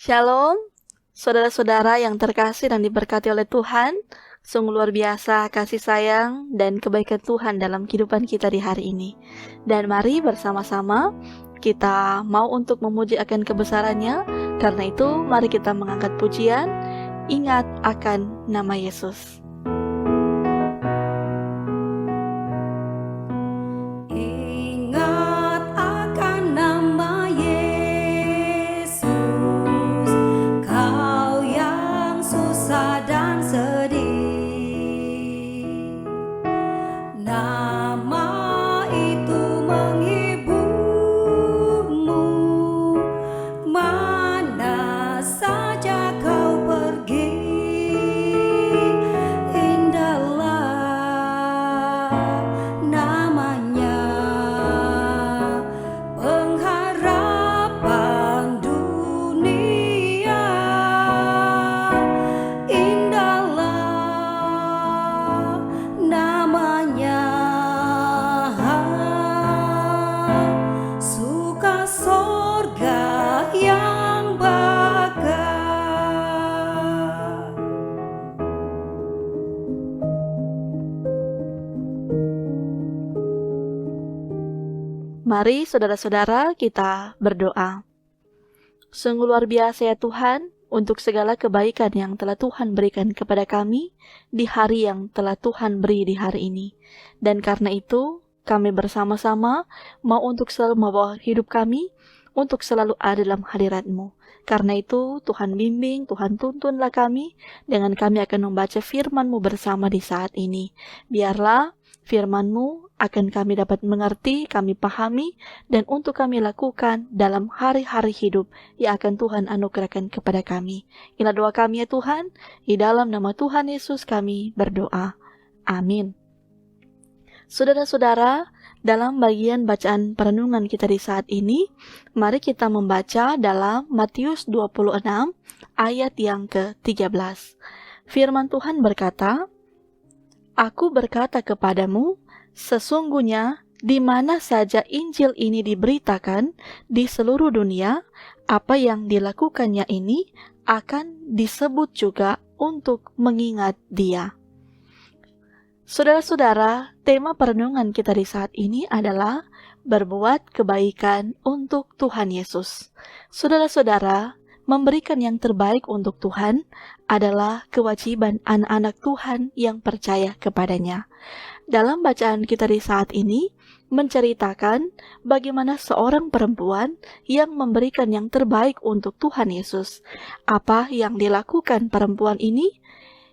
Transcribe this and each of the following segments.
Shalom, saudara-saudara yang terkasih dan diberkati oleh Tuhan. Sungguh luar biasa kasih sayang dan kebaikan Tuhan dalam kehidupan kita di hari ini. Dan mari bersama-sama kita mau untuk memuji akan kebesarannya. Karena itu mari kita mengangkat pujian, ingat akan nama Yesus. Mari saudara-saudara kita berdoa. Sungguh luar biasa ya Tuhan, untuk segala kebaikan yang telah Tuhan berikan kepada kami di hari yang telah Tuhan beri di hari ini. Dan karena itu, kami bersama-sama mau untuk selalu membawa hidup kami untuk selalu ada dalam hadirat-Mu. Karena itu, Tuhan bimbing, Tuhan tuntunlah kami dengan kami akan membaca firman-Mu bersama di saat ini. Biarlah firman-Mu akan kami dapat mengerti, kami pahami, dan untuk kami lakukan dalam hari-hari hidup yang akan Tuhan anugerahkan kepada kami. Inilah doa kami ya Tuhan, di dalam nama Tuhan Yesus kami berdoa. Amin. Saudara-saudara, dalam bagian bacaan perenungan kita di saat ini, mari kita membaca dalam Matius 26 ayat yang ke-13. Firman Tuhan berkata, "Aku berkata kepadamu, sesungguhnya di mana saja Injil ini diberitakan di seluruh dunia, apa yang dilakukannya ini akan disebut juga untuk mengingat Dia." Saudara-saudara, tema perenungan kita di saat ini adalah berbuat kebaikan untuk Tuhan Yesus. Saudara-saudara, memberikan yang terbaik untuk Tuhan adalah kewajiban anak-anak Tuhan yang percaya kepadanya. Dalam bacaan kita di saat ini, menceritakan bagaimana seorang perempuan yang memberikan yang terbaik untuk Tuhan Yesus. Apa yang dilakukan perempuan ini?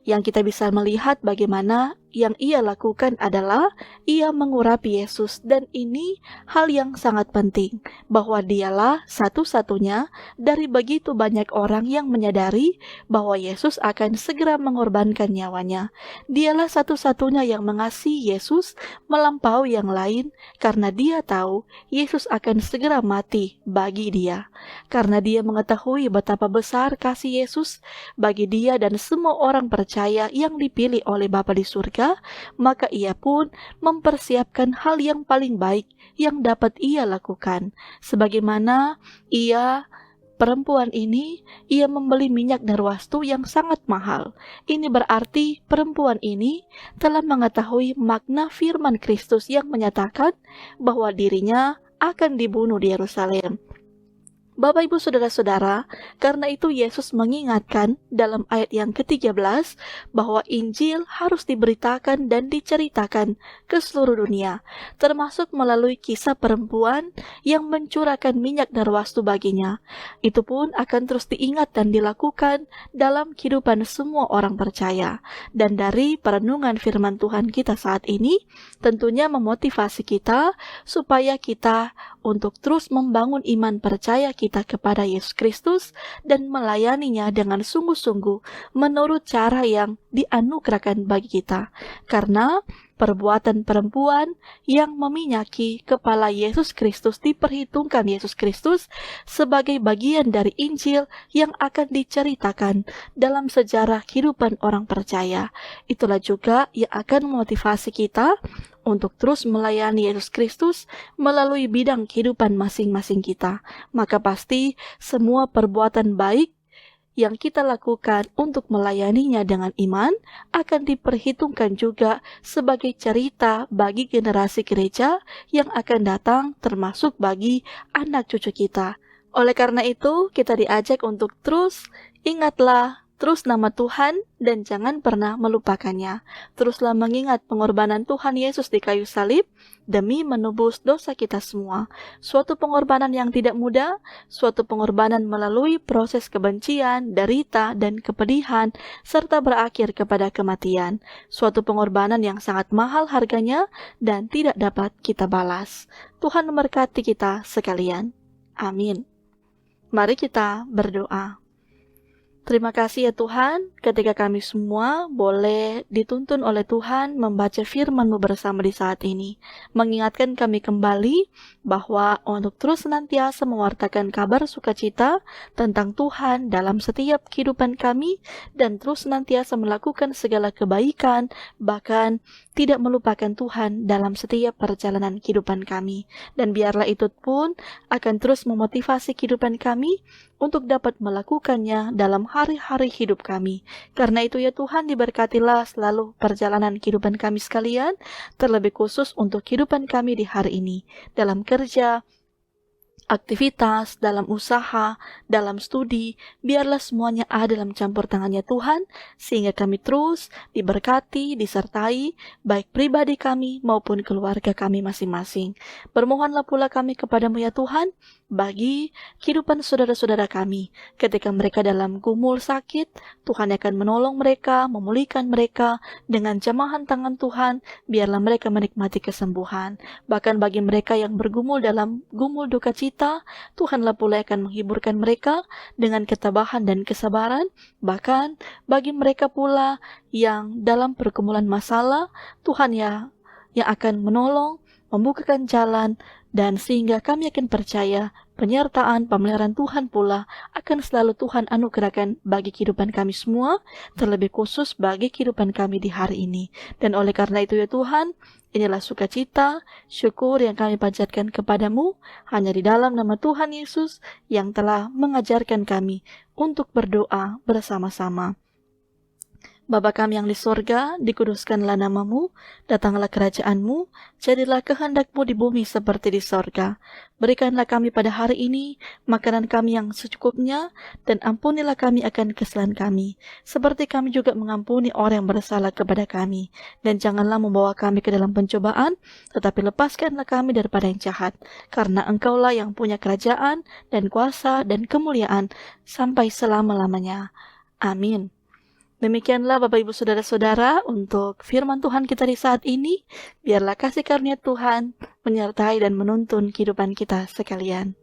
Yang kita bisa melihat bagaimana yang ia lakukan adalah ia mengurapi Yesus, dan ini hal yang sangat penting, bahwa dialah satu-satunya dari begitu banyak orang yang menyadari bahwa Yesus akan segera mengorbankan nyawanya. Dialah satu-satunya yang mengasihi Yesus melampaui yang lain, karena dia tahu Yesus akan segera mati bagi dia. Karena dia mengetahui betapa besar kasih Yesus bagi dia dan semua orang percaya yang dipilih oleh Bapa di surga, maka ia pun mempersiapkan hal yang paling baik yang dapat ia lakukan. Sebagaimana perempuan ini, ia membeli minyak narwastu yang sangat mahal. Ini berarti perempuan ini telah mengetahui makna firman Kristus yang menyatakan bahwa dirinya akan dibunuh di Yerusalem. Bapak Ibu Saudara-saudara, karena itu Yesus mengingatkan dalam ayat yang ke-13 bahwa Injil harus diberitakan dan diceritakan ke seluruh dunia, termasuk melalui kisah perempuan yang mencurahkan minyak narwastu baginya. Itu pun akan terus diingat dan dilakukan dalam kehidupan semua orang percaya. Dan dari perenungan firman Tuhan kita saat ini, tentunya memotivasi kita supaya kita untuk terus membangun iman percaya kita kepada Yesus Kristus dan melayaninya dengan sungguh-sungguh menurut cara yang dianugerahkan bagi kita. Karena perbuatan perempuan yang meminyaki kepala Yesus Kristus diperhitungkan Yesus Kristus sebagai bagian dari Injil yang akan diceritakan dalam sejarah kehidupan orang percaya. Itulah juga yang akan memotivasi kita untuk terus melayani Yesus Kristus melalui bidang kehidupan masing-masing kita. Maka pasti semua perbuatan baik yang kita lakukan untuk melayaninya dengan iman akan diperhitungkan juga sebagai cerita bagi generasi gereja yang akan datang, termasuk bagi anak cucu kita. Oleh karena itu, kita diajak untuk ingatlah terus nama Tuhan dan jangan pernah melupakannya. Teruslah mengingat pengorbanan Tuhan Yesus di kayu salib demi menebus dosa kita semua. Suatu pengorbanan yang tidak mudah, suatu pengorbanan melalui proses kebencian, derita, dan kepedihan, serta berakhir kepada kematian. Suatu pengorbanan yang sangat mahal harganya dan tidak dapat kita balas. Tuhan memberkati kita sekalian. Amin. Mari kita berdoa. Terima kasih ya Tuhan, ketika kami semua boleh dituntun oleh Tuhan membaca firman-Mu bersama di saat ini. Mengingatkan kami kembali bahwa untuk terus senantiasa mewartakan kabar sukacita tentang Tuhan dalam setiap kehidupan kami, dan terus senantiasa melakukan segala kebaikan, bahkan tidak melupakan Tuhan dalam setiap perjalanan kehidupan kami. Dan biarlah itu pun akan terus memotivasi kehidupan kami untuk dapat melakukannya dalam hari-hari hidup kami. Karena itu ya Tuhan, diberkatilah selalu perjalanan kehidupan kami sekalian, terlebih khusus untuk kehidupan kami di hari ini, dalam kerja, aktivitas, dalam usaha, dalam studi, biarlah semuanya ada dalam campur tangannya Tuhan, sehingga kami terus diberkati, disertai, baik pribadi kami maupun keluarga kami masing-masing. Bermohonlah pula kami kepadamu ya Tuhan, bagi kehidupan saudara-saudara kami, ketika mereka dalam gumul sakit, Tuhan akan menolong mereka, memulihkan mereka dengan jamahan tangan Tuhan, biarlah mereka menikmati kesembuhan. Bahkan bagi mereka yang bergumul dalam gumul duka cita, Tuhanlah pula akan menghiburkan mereka dengan ketabahan dan kesabaran. Bahkan bagi mereka pula yang dalam pergumulan masalah, Tuhan ya yang akan menolong, membukakan jalan, dan sehingga kami akan percaya penyertaan pemeliharaan Tuhan pula akan selalu Tuhan anugerahkan bagi kehidupan kami semua, terlebih khusus bagi kehidupan kami di hari ini. Dan oleh karena itu ya Tuhan, inilah sukacita, syukur yang kami panjatkan kepadamu, hanya di dalam nama Tuhan Yesus yang telah mengajarkan kami untuk berdoa bersama-sama. Bapa kami yang di sorga, dikuduskanlah namamu, datanglah kerajaanmu, jadilah kehendakmu di bumi seperti di sorga. Berikanlah kami pada hari ini makanan kami yang secukupnya, dan ampunilah kami akan kesalahan kami, seperti kami juga mengampuni orang yang bersalah kepada kami. Dan janganlah membawa kami ke dalam pencobaan, tetapi lepaskanlah kami daripada yang jahat, karena Engkaulah yang punya kerajaan, dan kuasa, dan kemuliaan, sampai selama-lamanya. Amin. Demikianlah Bapak Ibu Saudara-saudara untuk firman Tuhan kita di saat ini. Biarlah kasih karunia Tuhan menyertai dan menuntun kehidupan kita sekalian.